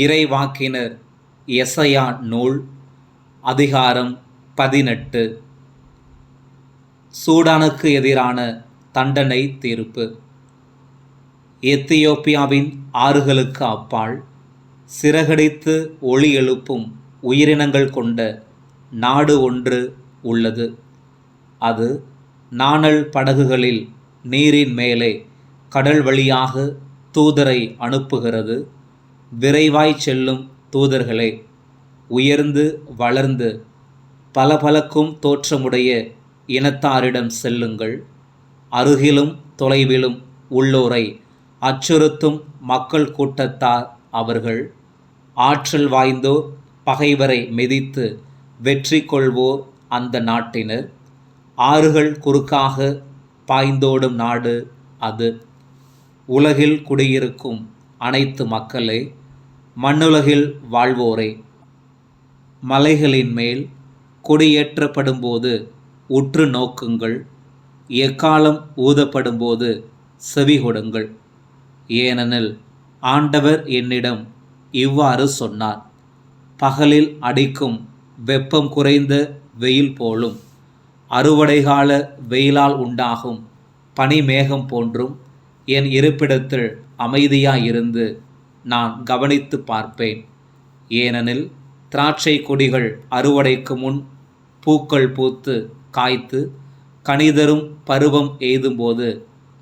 இறைவாக்கினர் எசையா நூல் அதிகாரம் 18. சூடானுக்கு எதிரான தண்டனை தீர்ப்பு. எத்தியோப்பியாவின் ஆறுகளுக்கு அப்பால் சிறகடித்து ஒளி எழுப்பும் உயிரினங்கள் கொண்ட நாடு ஒன்று உள்ளது. அது நாணல் படகுகளில் நீரின் மேலே கடல் வழியாக தூதரை அனுப்புகிறது. விரைவாய் செல்லும் தூதர்களே, உயர்ந்து வளர்ந்து பளபளக்கும் தோற்றமுடைய இனத்தாரிடம் செல்லுங்கள். அருகிலும் தொலைவிலும் உள்ளோரை அச்சுறுத்தும் மக்கள் கூட்டத்தார் அவர்கள். ஆற்றல் வாய்ந்தோர், பகைவரை மிதித்து வெற்றி கொள்வோர் அந்த நாட்டினர். ஆறுகள் குறுக்காக பாய்ந்தோடும் நாடு அது. உலகில் குடியிருக்கும் அனைத்து மக்களே, மண்ணுலகில் வாழ்வோரே, மலைகளின் மேல் கொடியேற்றப்படும்போது உற்று நோக்குங்கள். எக்காலம் ஊதப்படும்போது செவி கொடுங்கள். ஏனெனில் ஆண்டவர் என்னிடம் இவ்வாறு சொன்னார்: பகலில் அடிக்கும் வெப்பம் குறைந்த வெயில் போலும், அறுவடைகால வெயிலால் உண்டாகும் பனிமேகம் போன்றும் என் இருப்பிடத்தில் அமைதியாயிருந்து நான் கவனித்து பார்ப்பேன். ஏனெனில் திராட்சை கொடிகள் அறுவடைக்கு முன் பூக்கள் பூத்து காய்த்து கனிதரும் பருவம் எய்தும்போது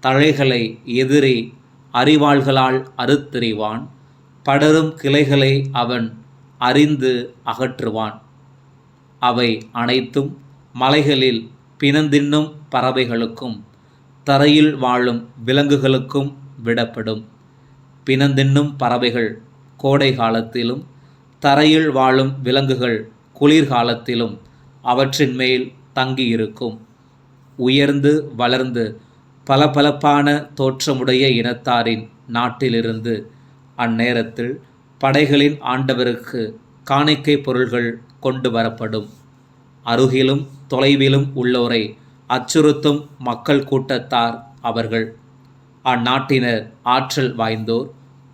தழைகளை எதிரி அரிவாள்களால் அறுத்தெறிவான். படரும் கிளைகளை அவன் அரிந்து அகற்றுவான். அவை அனைத்தும் மலைகளில் பிணந்தின்னும் பறவைகளுக்கும் தரையில் வாழும் விலங்குகளுக்கும் விடப்படும். பிணந்தின்னும் பறவைகள் கோடை காலத்திலும் தரையில் வாழும் விலங்குகள் குளிர்காலத்திலும் அவற்றின் மேல் தங்கியிருக்கும். உயர்ந்து வளர்ந்து பளபளப்பான தோற்றமுடைய இனத்தாரின் நாட்டிலிருந்து அந்நேரத்தில் படைகளின் ஆண்டவருக்கு காணிக்கை பொருள்கள் கொண்டு வரப்படும். அருகிலும் தொலைவிலும் உள்ளோரை அச்சுறுத்தும் மக்கள் கூட்டத்தார் அவர்கள். அந்நாட்டினர் ஆற்றல் வாய்ந்தோர்,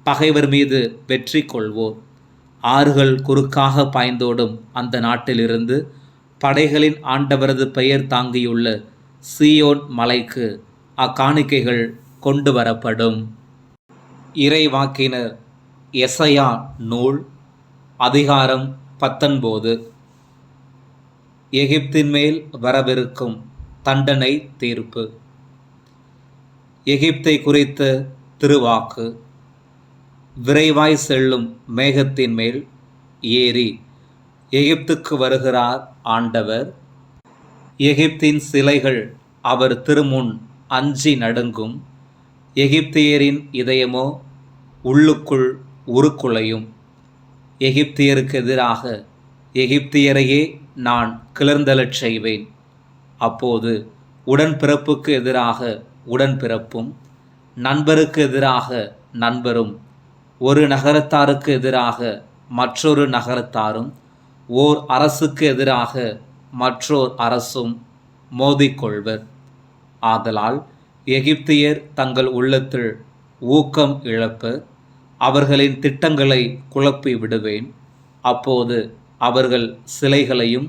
பகைவர் மீது வெற்றி கொள்வோர். ஆறுகள் குறுக்காக பாய்ந்தோடும் அந்த நாட்டிலிருந்து படைகளின் ஆண்டவரது பெயர் தாங்கியுள்ள சீயோன் மலைக்கு அக்காணிக்கைகள் கொண்டு வரப்படும். இறைவாக்கினர் எசையா நூல் அதிகாரம் 19. எகிப்தின் மேல் வரவிருக்கும் தண்டனை தீர்ப்பு. எகிப்தை குறித்த திருவாக்கு. விரைவாய் செல்லும் மேகத்தின் மேல் ஏறி எகிப்துக்கு வருகிறார் ஆண்டவர். எகிப்தின் சிலைகள் அவர் திருமுன் அஞ்சி நடுங்கும். எகிப்தியரின் இதயமோ உள்ளுக்குள் உருக்குலையும். எகிப்தியருக்கு எதிராக எகிப்தியரையே நான் கிளர்ந்தெழச் செய்வேன். அப்போது உடன்பிறப்புக்கு எதிராக உடன்பிறப்பும், நண்பருக்கு எதிராக நண்பரும், ஒரு நகரத்தாருக்கு எதிராக மற்றொரு நகரத்தாரும், ஓர் அரசுக்கு எதிராக மற்றோர் அரசும் மோதிக்கொள்வர். ஆதலால் எகிப்தியர் தங்கள் உள்ளத்தில் ஊக்கம் இழப்பர். அவர்களின் திட்டங்களை குழப்பி விடுவேன். அப்போது அவர்கள் சிலைகளையும்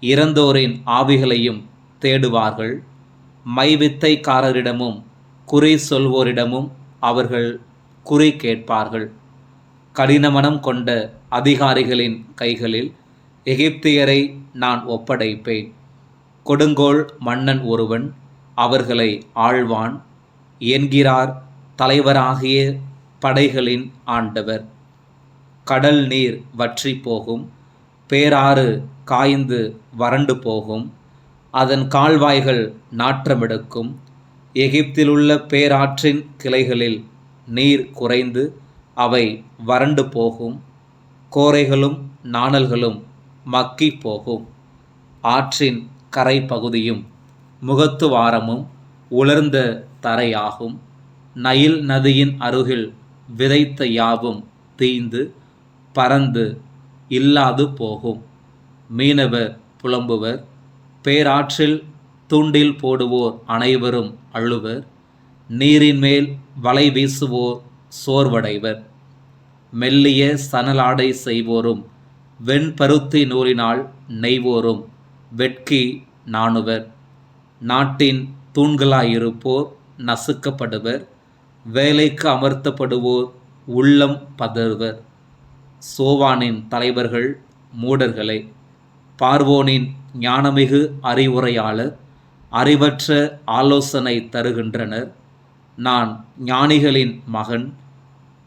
இறந்தோரின் ஆவிகளையும் தேடுவார்கள். மைவித்தைக்காரரிடமும் குறி சொல்வோரிடமும் அவர்கள் குறி கேட்பார்கள். கடினமனம் கொண்ட அதிகாரிகளின் கைகளில் எகிப்தியரை நான் ஒப்படைப்பேன். கொடுங்கோல் மன்னன் ஒருவன் அவர்களை ஆள்வான் என்கிறார் தலைவராகிய படைகளின் ஆண்டவர். கடல் நீர் வற்றி போகும், பேராறு காய்ந்து வறண்டு போகும், அதன் கால்வாய்கள் நாற்றமெடுக்கும். எகிப்திலுள்ள பேராற்றின் கிளைகளில் நீர் குறைந்து அவை வறண்டு போகும். கோரைகளும் நாணல்களும் மக்கி போகும். ஆற்றின் கரை பகுதியும் முகத்துவாரமும் உலர்ந்த தரையாகும். நைல் நதியின் அருகில் விதைத்த யாவும் தீந்து பறந்து இல்லாது போகும். மீனவர் புலம்புவர். பேராற்றில் தூண்டில் போடுவோர் அனைவரும் அழுவர். நீரின் மேல் வலை வீசுவோர் சோர்வடைவர். மெல்லிய சணலாடை செய்வோரும் வெண்பருத்தி நூலினால் நெய்வோரும் வெட்கி நாணுவர். நாட்டின் தூண்களாயிருப்போர் நசுக்கப்படுவர். வேலைக்கு அமர்த்தப்படுவோர் உள்ளம் பதறுவர். சோவானின் தலைவர்கள் மூடர்களே! பார்வோனின் ஞானமிகு அறிவுரையாளர் அறிவற்ற ஆலோசனை தருகின்றனர். நான் ஞானிகளின் மகன்,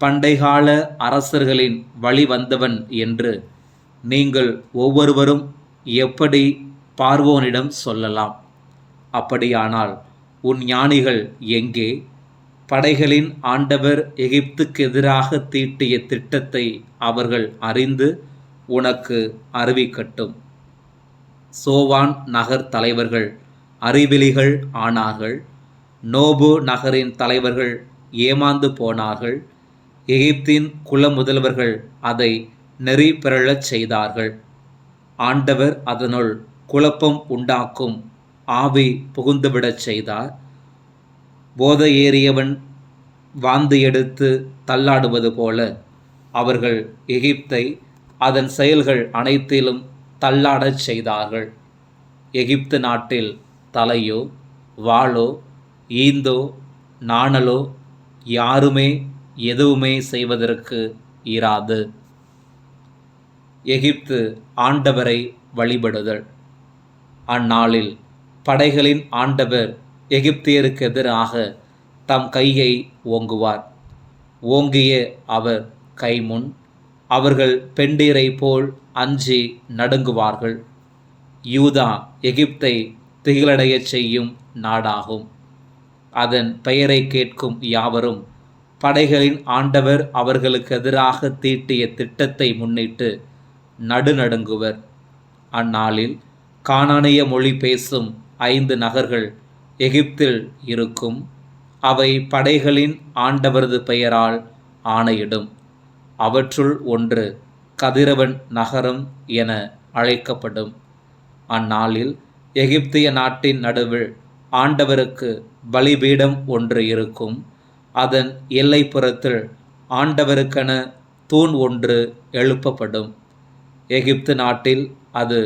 பண்டைகால அரசர்களின் வழி வந்தவன் என்று நீங்கள் ஒவ்வொருவரும் எப்படி பார்வோனிடம் சொல்லலாம்? அப்படியானால் உன் ஞானிகள் எங்கே? படைகளின் ஆண்டவர் எகிப்துக்கு எதிராக தீட்டிய திட்டத்தை அவர்கள் அறிந்து உனக்கு அறிவிக்கட்டும். சோவான் நகர் தலைவர்கள் அறிவிலிகள் ஆனார்கள். நோபு நகரின் தலைவர்கள் ஏமாந்து போனார்கள். எகிப்தின் குல முதல்வர்கள் அதை நெறி பிறழச் செய்தார்கள். ஆண்டவர் அதனுள் குழப்பம் உண்டாக்கும் ஆவி புகுந்துவிடச் செய்தார். போதையேறியவன் வாந்தி எடுத்து தள்ளாடுவது போல அவர்கள் எகிப்தை அதன் செயல்கள் அனைத்திலும் தள்ளாடச் செய்தார்கள். எகிப்து நாட்டில் தலையோ வாளோ ஈந்தோ நாணலோ யாருமே எதுவுமே செய்வதற்கு இராது. எகிப்து ஆண்டவரை வழிபடுதல். அந்நாளில் படைகளின் ஆண்டவர் எகிப்தியருக்கு எதிராக தம் கையை ஓங்குவார். ஓங்கிய அவர் கைமுன் அவர்கள் பெண்டீரை போல் அஞ்சி நடுங்குவார்கள். யூதா எகிப்தை திகிலடையச் செய்யும் நாடாகும். அதன் பெயரை கேட்கும் யாவரும் படைகளின் ஆண்டவர் அவர்களுக்கு எதிராக தீட்டிய திட்டத்தை முன்னிட்டு நடுநடுங்குவர். அந்நாளில் கானானிய மொழி பேசும் 5 நகர்கள் எகிப்தில் இருக்கும். அவை படைகளின் ஆண்டவரது பெயரால் ஆணையிடும். அவற்றுள் ஒன்று கதிரவன் நகரம் என அழைக்கப்படும். அந்நாளில் எகிப்திய நாட்டின் நடுவில் ஆண்டவருக்கு பலிபீடம் ஒன்று இருக்கும். அதன் எல்லைப்புறத்தில் ஆண்டவருக்கென தூண் ஒன்று எழுப்பப்படும். எகிப்து நாட்டில் அது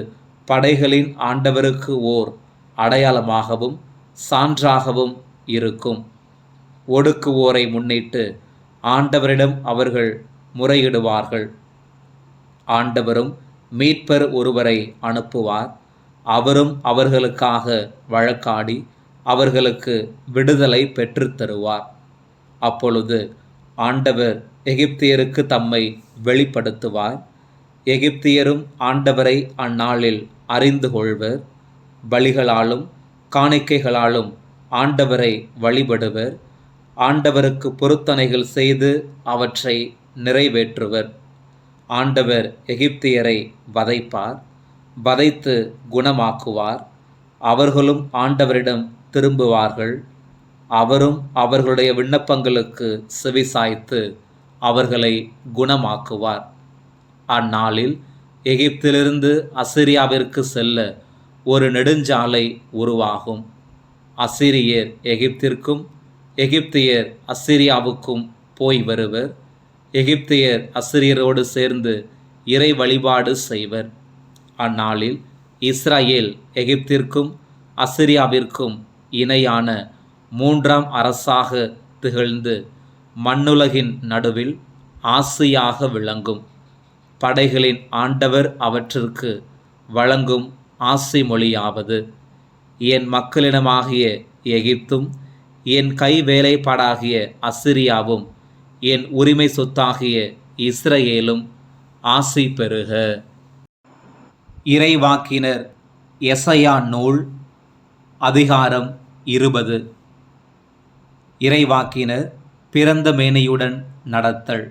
படைகளின் ஆண்டவருக்கு ஓர் அடையாளமாகவும் சான்றாகவும் இருக்கும். ஒடுக்குவோரை முன்னிட்டு ஆண்டவரிடம் அவர்கள் முறையிடுவார்கள். ஆண்டவரும் மீட்பர் ஒருவரை அனுப்புவார். அவரும் அவர்களுக்காக வழக்காடி அவர்களுக்கு விடுதலை பெற்றுத்தருவார். அப்பொழுது ஆண்டவர் எகிப்தியருக்கு தம்மை வெளிப்படுத்துவார். எகிப்தியரும் ஆண்டவரை அந்நாளில் அறிந்து கொள்வர். பலிகளாலும் காணிக்கைகளாலும் ஆண்டவரை வழிபடுவர். ஆண்டவருக்கு பொருத்தனைகள் செய்து அவற்றை நிறைவேற்றுவர். ஆண்டவர் எகிப்தியரை வதைப்பார், வதைத்து குணமாக்குவார். அவர்களும் ஆண்டவரிடம் திரும்புவார்கள். அவரும் அவர்களுடைய விண்ணப்பங்களுக்கு செவிசாய்த்து அவர்களை குணமாக்குவார். அந்நாளில் எகிப்திலிருந்து அசிரியாவிற்கு செல்ல ஒரு நெடுஞ்சாலை உருவாகும். அசிரியர் எகிப்திற்கும் எகிப்தியர் அசிரியாவுக்கும் போய் வருவர். எகிப்தியர் அசிரியரோடு சேர்ந்து இறை வழிபாடு செய்வர். அந்நாளில் இஸ்ரவேல் எகிப்திற்கும் அசிரியாவிற்கும் இணையான 3ஆம் அரசாக திகழ்ந்து மண்ணுலகின் நடுவில் ஆசியாக விளங்கும். படைகளின் ஆண்டவர் அவற்றிற்கு வழங்கும் ஆசி மொழியாவது: என் மக்களிடமாகிய எகிப்தும் என் கை வேலைப்பாடாகிய அசிரியாவும் என் உரிமை சொத்தாகிய இஸ்ரவேலும் ஆசி பெறுக. இறைவாக்கினர் எசையா நூல் அதிகாரம் 20. இறைவாக்கினர் பிறந்த மேனியுடன் நடத்தல்.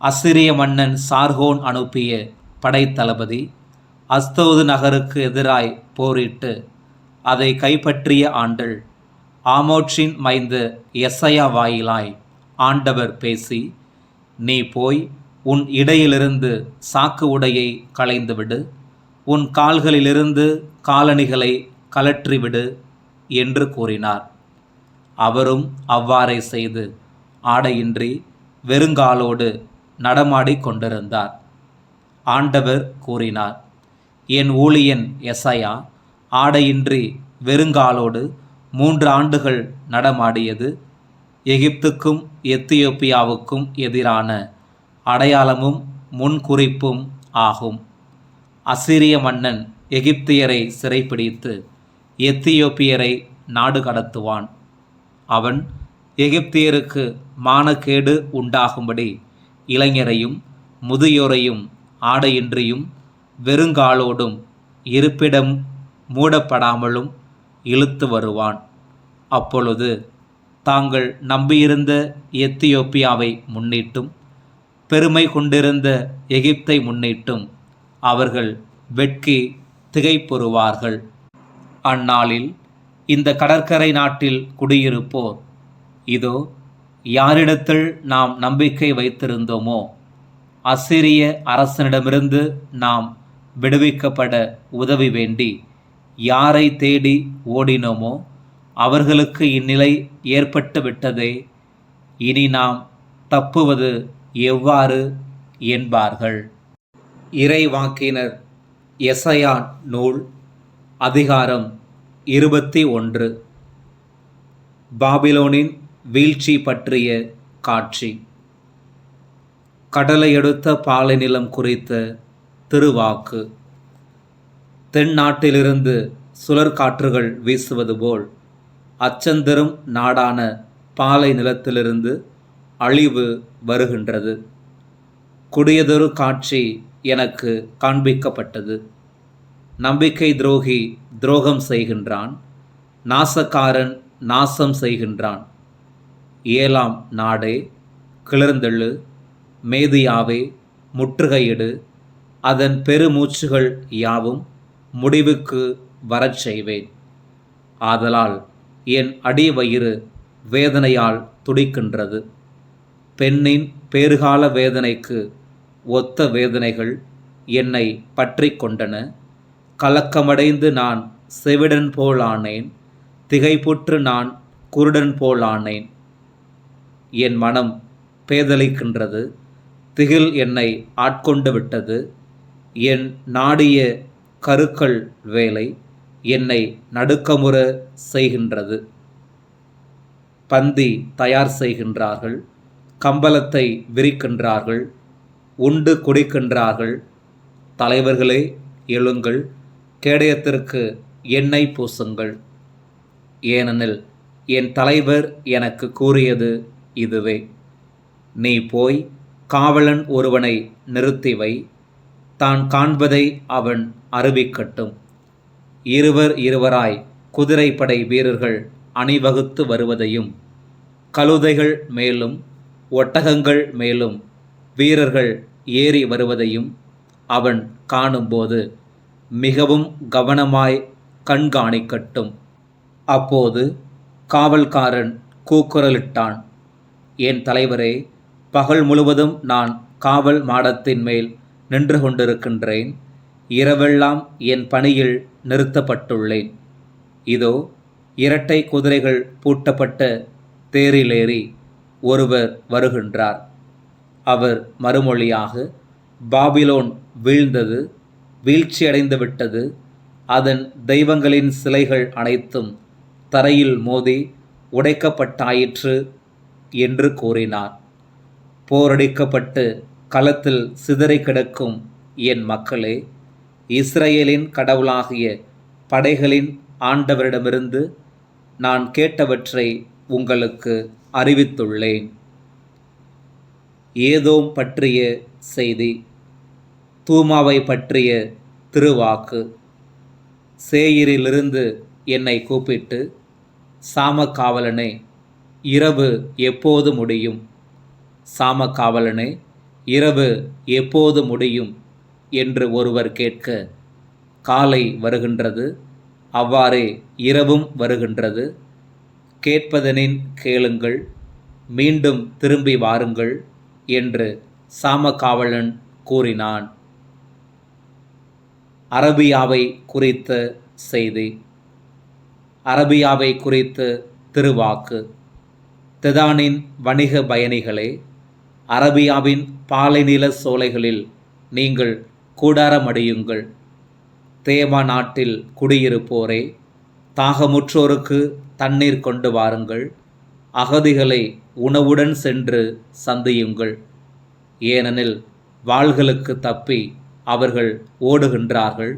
அசிரிய மன்னன் சார்கோன் அனுப்பிய படைத்தளபதி அஸ்தோது நகருக்கு எதிராய் போரிட்டு அதை கைப்பற்றிய ஆண்டில் ஆமோட்சின் மைந்த எசையா வாயிலாய் ஆண்டவர் பேசி, நீ போய் உன் இடையிலிருந்து சாக்கு உடையை களைந்துவிடு, உன் கால்களிலிருந்து காலணிகளை கலற்றிவிடு என்று கூறினார். அவரும் அவ்வாறே செய்து ஆடையின்றி வெறுங்காலோடு நடமாடிக் கொண்டிருந்தார். ஆண்டவர் கூறினார், என் ஊழியன் எசையா ஆடையின்றி வெறுங்காலோடு 3 ஆண்டுகள் நடமாடியது எகிப்துக்கும் எத்தியோப்பியாவுக்கும் எதிரான அடையாளமும் முன்குறிப்பும் ஆகும். அசிரிய மன்னன் எகிப்தியரை சிறைப்பிடித்து எத்தியோப்பியரை நாடு கடத்துவான். அவன் எகிப்தியருக்கு மானக்கேடு உண்டாகும்படி இளைஞரையும் முதியோரையும் ஆடையின்றியும் வெறுங்காலோடும் இருப்பிடம் மூடப்படாமலும் இழுத்து வருவான். அப்பொழுது தாங்கள் நம்பியிருந்த எத்தியோப்பியாவை முன்னிட்டும் பெருமை கொண்டிருந்த எகிப்தை முன்னிட்டும் அவர்கள் வெட்கி திகைப்புறுவார்கள். அந்நாளில் இந்த கடற்கரை நாட்டில் குடியிருப்போர், இதோ யாரிடத்தில் நாம் நம்பிக்கை வைத்திருந்தோமோ, அசிரிய அரசனிடமிருந்து நாம் விடுவிக்கப்பட உதவி வேண்டி யாரை தேடி ஓடினோமோ அவர்களுக்கு இந்நிலை ஏற்பட்டு விட்டதே, இனி நாம் தப்புவது எவ்வாறு என்பார்கள். இறைவாக்கினர் எசையா நூல் அதிகாரம் 21. பாபிலோனின் வீழ்ச்சி பற்றிய காட்சி. கடலையடுத்த பாலை நிலம் குறித்த திருவாக்கு. தென்னாட்டிலிருந்து சுழற்காற்றுகள் வீசுவது போல் அச்சந்தரும் நாடான பாலை நிலத்திலிருந்து அழிவு வருகின்றது. கொடியதொரு காட்சி எனக்கு காண்பிக்கப்பட்டது. நம்பிக்கை துரோகி துரோகம் செய்கின்றான், நாசக்காரன் நாசம் செய்கின்றான். ஏலாம் நாடே கிளர்ந்தெழு, மேதியாவே முற்றுகையிடு, அதன் பெருமூச்சுகள் யாவும் முடிவுக்கு வரச் செய்வேன். ஆதலால் என் அடிவயிறு வேதனையால் துடிக்கின்றது. பெண்ணின் பேறுகால வேதனைக்கு ஒத்த வேதனைகள் என்னை பற்றி கொண்டன. கலக்கமடைந்து நான் செவிடன் போலானேன், திகைப்புற்று நான் குருடன் போலானேன். என் மனம் பேதலிக்கின்றது, திகில் என்னை ஆட்கொண்டு விட்டது. என் நாடிய கருக்கள் வேலை என்னை நடுக்கமுற செய்கின்றது. பந்தி தயார் செய்கின்றார்கள், கம்பளத்தை விரிக்கின்றார்கள், உண்டு குடிக்கின்றார்கள். தலைவர்களே எழுங்கள், கேடயத்திற்கு எண்ணெய் பூசுங்கள். ஏனெனில் என் தலைவர் எனக்கு கூறியது இதுவே, நீ போய் காவலன் ஒருவனை நிறுத்தி வை, தான் காண்பதை அவன் அறிவிக்கட்டும். இருவர் இருவராய் குதிரைப்படை வீரர்கள் அணிவகுத்து வருவதையும் கழுதைகள் மேலும் ஒட்டகங்கள் மேலும் வீரர்கள் ஏறி வருவதையும் அவன் காணும்போது மிகவும் கவனமாய் கண்காணிக்கட்டும். அப்போது காவல்காரன் கூக்குரலிட்டான், என் தலைவரே, பகல் முழுவதும் நான் காவல் மாடத்தின் மேல் நின்று கொண்டிருக்கின்றேன். இரவெல்லாம் என் பணியில் நிறுத்தப்பட்டுள்ளேன். இதோ இரட்டை குதிரைகள் பூட்டப்பட்ட தேரிலேறி ஒருவர் வருகின்றார். அவர் மறுமொழியாக, பாபிலோன் வீழ்ந்தது, வீழ்ச்சியடைந்து விட்டது, அதன் தெய்வங்களின் சிலைகள் அனைத்தும் தரையில் மோதி உடைக்கப்பட்டாயிற்று என்று கூறினார். போரடிக்கப்பட்டு களத்தில் சிதறி கிடக்கும் என் மக்களே, இஸ்ரவேலின் கடவுளாகிய படைகளின் ஆண்டவரிடமிருந்து நான் கேட்டவற்றை உங்களுக்கு அறிவித்துள்ளேன். ஏதோம் பற்றிய செய்தி. தூமாவை பற்றிய திருவாக்கு. சேயீரிலிருந்து என்னை கூப்பிட்டு, சாமக்காவலனே, இரவு எப்போது முடியும்? சாமக்காவலனே, இரவு எப்போது முடியும் என்று ஒருவர் கேட்க, காலை வருகின்றது, அவ்வாறே இரவும் வருகின்றது. கேட்பதெனின் கேளுங்கள், மீண்டும் திரும்பி வாருங்கள் என்று சாமக்காவலன் கூறினான். அரபியாவை குறித்த செய்தி. அரபியாவை குறித்த திருவாக்கு. தெதானின் வணிக பயணிகளே, அரபியாவின் பாலைநில சோலைகளில் நீங்கள் கூடாரமடியுங்கள். தேமா நாட்டில் குடியிருப்போரே, தாகமுற்றோருக்கு தண்ணீர் கொண்டு வாருங்கள். அகதிகளை உணவுடன் சென்று சந்தியுங்கள். ஏனெனில் வாள்களுக்கு தப்பி அவர்கள் ஓடுகின்றார்கள்.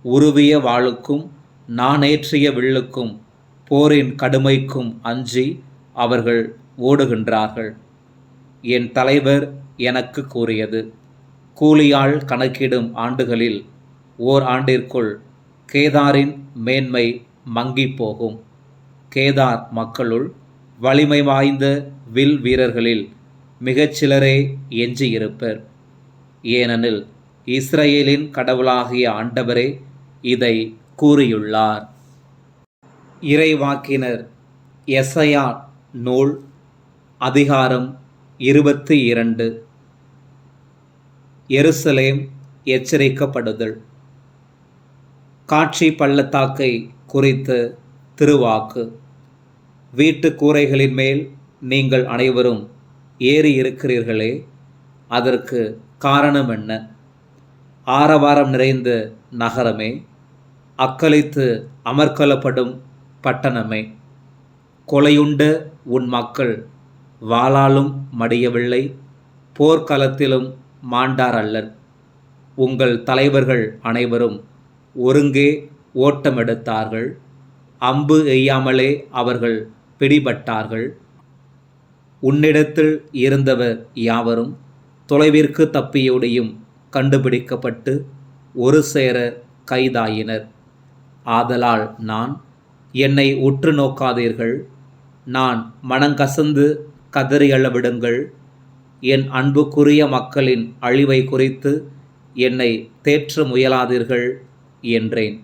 உருவிய வாளுக்கும் நாணேற்றிய வில்லுக்கும் போரின் கடுமைக்கும் அஞ்சி அவர்கள் ஓடுகின்றார்கள். என் தலைவர் எனக்கு கூறியது, கூலியால் கணக்கிடும் ஆண்டுகளில் ஓர் ஆண்டிற்குள் கேதாரின் மேன்மை மங்கிப் போகும். கேதார் மக்களுள் வலிமை வாய்ந்த வில் வீரர்களில் மிகச்சிலரே எஞ்சியிருப்பர். ஏனெனில் இஸ்ரவேலின் கடவுளாகிய ஆண்டவரே இதை கூறியுள்ளார். இறைவாக்கினர் எசையா நூல் அதிகாரம் 22. எருசலேம் எச்சரிக்கப்படுதல். காட்சி பள்ளத்தாக்கை குறித்து திருவாக்கு. வீட்டு கூரைகளின் மேல் நீங்கள் அனைவரும் ஏறி இருக்கிறீர்களே, அதற்கு காரணம் என்ன? ஆரவாரம் நிறைந்த நகரமே, அக்களித்து அமர்க்கலப்படும் பட்டணமே, கொலையுண்ட உன் மக்கள் வாளாலும் மடியவில்லை, போர்க்களத்திலும் மாண்டார் அல்லர். உங்கள் தலைவர்கள் அனைவரும் ஒருங்கே ஓட்டமெடுத்தார்கள், அம்பு எய்யாமலே அவர்கள் பிடிபட்டார்கள். உன்னிடத்தில் இருந்தவர் யாவரும் தொலைவிற்கு தப்பியோடியும் கண்டுபிடிக்கப்பட்டு ஒரு சேர கைதாயினர். ஆதலால் என்னை உற்று நோக்காதீர்கள், நான் மனங்கசந்து கதறி அழவிடுங்கள். என் அன்புக்குரிய மக்களின் அழிவை குறித்து என்னை தேற்ற முயலாதீர்கள் என்றேன்.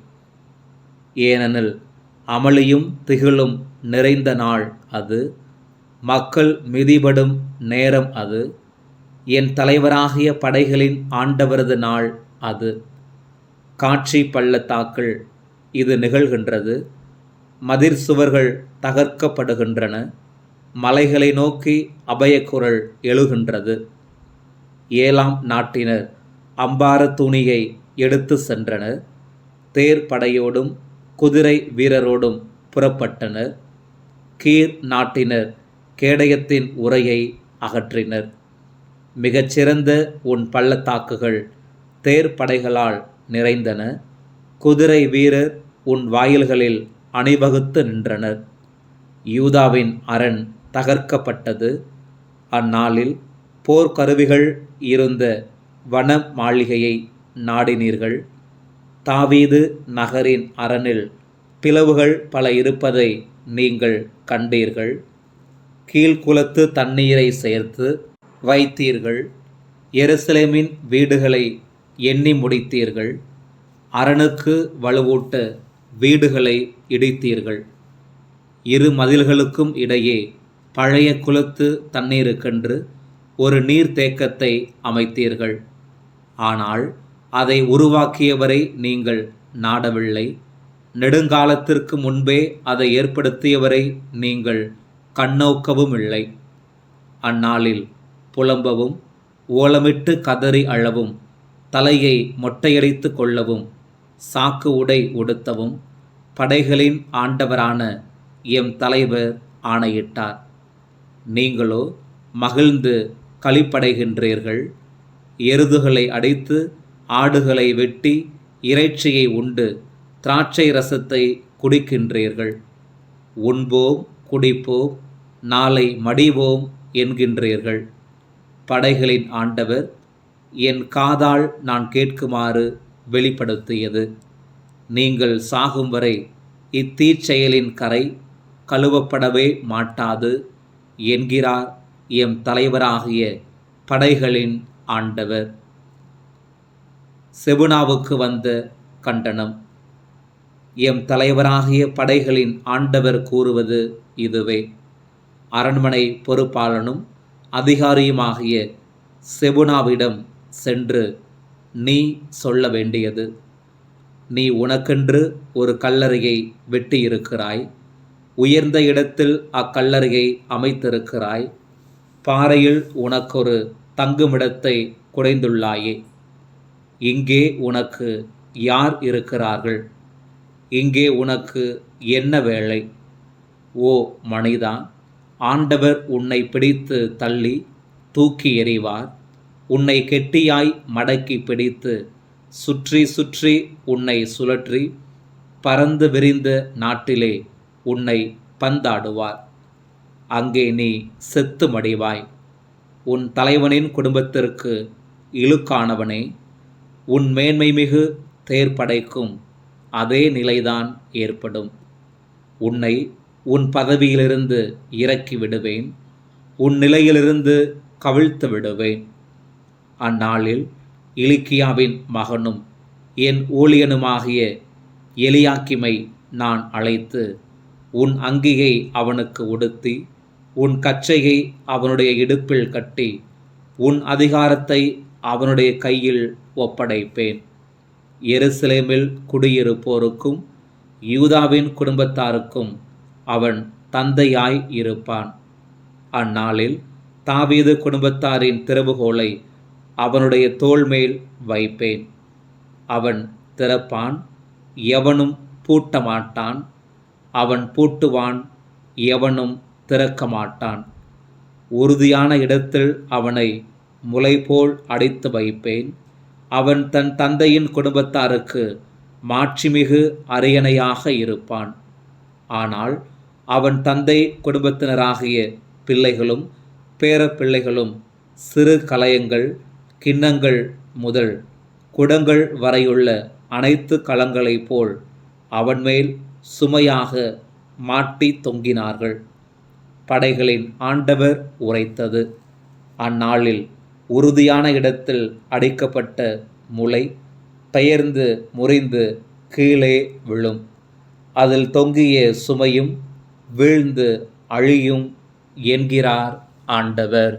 ஏனெனில் அமளியும் திகிலும் நிறைந்த நாள் அது, மக்கள் மிதிபடும் நேரம் அது, என் தலைவராகிய படைகளின் ஆண்டவரது நாள் அது. காட்சி பள்ளத்தாக்கில் இது நிகழ்கின்றது. மதிர் சுவர்கள் தகர்க்கப்படுகின்றன. மலைகளை நோக்கி அபயக்குரல் எழுகின்றது. ஏலாம் நாட்டினர் அம்பார துணியை எடுத்து சென்றனர். தேர் படையோடும் குதிரை வீரரோடும் புறப்பட்டனர். கீர் நாட்டினர் கேடயத்தின் உரையை அகற்றினர். மிகச்சிறந்த உன் பள்ளத்தாக்குகள் தேர் படைகளால் நிறைந்தன. குதிரை வீரர் உன் வாயில்களில் அணிவகுத்து நின்றனர். யூதாவின் அரண் தகர்க்கப்பட்டது. அந்நாளில் போர்க்கருவிகள் இருந்த வன மாளிகையை நாடினீர்கள். தாவீது நகரின் அரணில் பிளவுகள் பல இருப்பதை நீங்கள் கண்டீர்கள். கீழ்குளத்து தண்ணீரை சேர்த்து வைத்தீர்கள். எருசலேமின் வீடுகளை எண்ணி முடித்தீர்கள். அரணுக்கு வலுவூட்ட வீடுகளை இடித்தீர்கள். இரு மதில்களுக்கும் இடையே பழைய குளத்து தண்ணீருக்கென்று ஒரு நீர்த்தேக்கத்தை அமைத்தீர்கள். ஆனால் அதை உருவாக்கியவரை நீங்கள் நாடவில்லை. நெடுங்காலத்திற்கு முன்பே அதை ஏற்படுத்தியவரை நீங்கள் கண்ணோக்கவும் இல்லை. அந்நாளில் புலம்பவும் ஓலமிட்டு கதறி அழவும் தலையை மொட்டையடித்து கொள்ளவும் சாக்கு உடை உடுத்தவும் படைகளின் ஆண்டவரான எம் தலைவர் ஆணையிட்டார். நீங்களோ மகிழ்ந்து களிப்படைகின்றீர்கள். எருதுகளை அடித்து ஆடுகளை வெட்டி இறைச்சியை உண்டு திராட்சை ரசத்தை குடிக்கின்றீர்கள். உண்போம் குடிப்போம், நாளை மடிவோம் என்கின்றீர்கள். படைகளின் ஆண்டவர் என் காதால் நான் கேட்குமாறு வெளிப்படுத்தியது, நீங்கள் சாகும் வரை இத்தீச்செயலின் கரை கழுவப்படவே மாட்டாது என்கிறார் எம் தலைவராகிய படைகளின் ஆண்டவர். செபுனாவுக்கு வந்த கண்டனம். எம் தலைவராகிய படைகளின் ஆண்டவர் கூறுவது இதுவே: அரண்மனை பொறுப்பாளனும் அதிகாரியுமாகிய செபுனாவிடம் சென்று நீ சொல்ல வேண்டியது: நீ உனக்கென்று ஒரு கல்லறையை வெட்டியிருக்கிறாய், உயர்ந்த இடத்தில் அக்கல்லறையை அமைத்திருக்கிறாய். பாறையில் உனக்கொரு தங்குமிடத்தை குடைந்துள்ளாயே. இங்கே உனக்கு யார் இருக்கிறார்கள்? இங்கே உனக்கு என்ன வேலை? ஓ மனிதா, ஆண்டவர் உன்னை பிடித்து தள்ளி தூக்கி எறிவார். உன்னை கெட்டியாய் மடக்கி பிடித்து சுற்றி சுற்றி உன்னை சுழற்றி பறந்து விரிந்த நாட்டிலே உன்னை பந்தாடுவார். அங்கே நீ செத்து மடிவாய். உன் தலைவனின் குடும்பத்திற்கு இழுக்கானவனே, உன் மேன்மைமிகு தேர்ப்படைக்கும் அதே நிலைதான் ஏற்படும். உன்னை உன் பதவியிலிருந்து இறக்கி விடுவேன், உன் நிலையிலிருந்து கவிழ்த்து விடுவேன். அந்நாளில் இலிக்கியாவின் மகனும் என் ஊழியனுமாகிய எலியாக்கிமை நான் அழைத்து, உன் அங்கியை அவனுக்கு உடுத்தி, உன் கச்சையை அவனுடைய இடுப்பில் கட்டி, உன் அதிகாரத்தை அவனுடைய கையில் ஒப்படைப்பேன். எருசலேமில் குடியிருப்போருக்கும் யூதாவின் குடும்பத்தாருக்கும் அவன் தந்தையாய் இருப்பான். அந்நாளில் தாவீது குடும்பத்தாரின் திறவுகோலை அவனுடைய தோள்மேல் வைப்பேன். அவன் திறப்பான், எவனும் பூட்ட மாட்டான். அவன் பூட்டுவான், எவனும் திறக்க மாட்டான். உறுதியான இடத்தில் அவனை முளைபோல் அடைத்து வைப்பேன். அவன் தன் தந்தையின் குடும்பத்தாருக்கு மாட்சிமிகு அரியணையாக இருப்பான். ஆனால் அவன் தந்தை குடும்பத்தினராகிய பிள்ளைகளும் பேரப்பிள்ளைகளும் சிறு கலயங்கள், கிண்ணங்கள் முதல் குடங்கள் வரையுள்ள அனைத்து களங்களைப் போல் அவன் மேல் சுமையாக மாட்டி தொங்கினார்கள். படைகளின் ஆண்டவர் உரைத்தது. அந்நாளில் உறுதியான இடத்தில் அடிக்கப்பட்ட முளை பெயர்ந்து முறிந்து கீழே விழும். அதில் தொங்கிய சுமையும் வீழ்ந்து அழியும் என்கிறார் ஆண்டவர்.